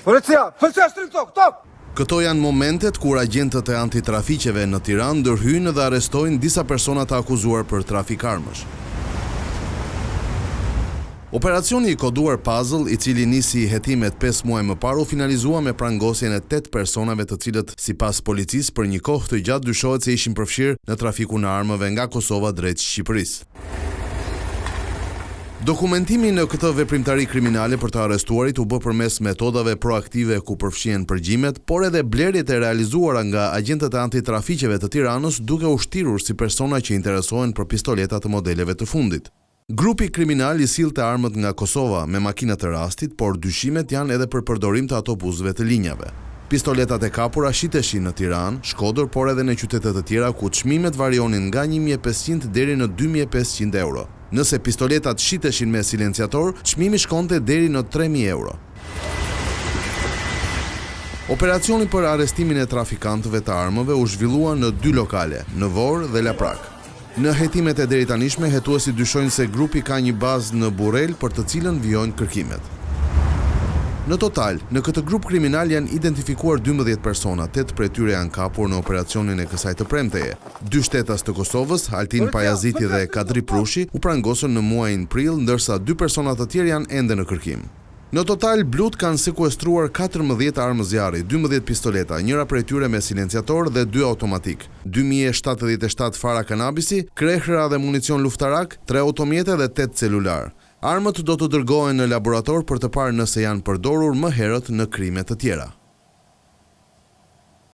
Policia, tok! Këto janë momentet kur agjentët e antitrafiqeve në Tiranë ndërhyjnë dhe arrestojnë disa persona të akuzuar për trafik armësh. Operacioni i koduar Puzzle, i cili nisi hetimet 5 muaj më parë, u finalizua me prangosjen e 8 personave të cilët sipas policisë për një kohë të gjatë dyshohet se ishin përfshirë në trafikun e armëve nga Kosova drejt Shqipërisë. Dokumentimi në këtë veprimtari kriminale për të arrestuarit u bë përmes metodave proaktive ku përfshihen përgjimet, por edhe blerjet e realizuara nga agjentët e antitrafiqeve të Tiranës duke ushtirur si persona që interesohen për pistoleta të modeleve të fundit. Grupi kriminal i sillte armët nga Kosova me makinat të rastit, por dyshimet janë edhe për përdorim të autobusëve të linjave. Pistoletat e kapura shiteshin në Tiranë, Shkodër, por edhe në qytete të tjera ku çmimet varionin nga 1.500 deri në 2.500 euro. Nëse pistoletat shiteshin me silenciator, çmimi shkonte deri në 3.000 euro. Operacioni për arrestimin e trafikantëve të armëve u zhvillua në 2 lokale, në Vorë dhe Laprak. Në hetimet e deritanishme, hetuesi dyshojnë se grupi ka një bazë në Burrel për të cilën vijojnë kërkimet. Në total, në këtë grup kriminal janë identifikuar 12 persona, 8 prej tyre janë kapur në operacionin e kësaj të premteje. 2 shtetas të Kosovës, Altin Pajaziti dhe Kadri Prushi, u prangosën në muajin prill, ndërsa 2 persona të tjerë janë ende në kërkim. Në total, blut kanë sekuestruar 14 armë zjarri, 12 pistoleta, njëra prej tyre me silenciator dhe 2 automatik, 2077 fara kanabisi, krehra dhe municion luftarak, 3 automjete dhe 8 celular. Armët do të dërgohen në laborator për të parë nëse janë përdorur më herët në krime të tjera.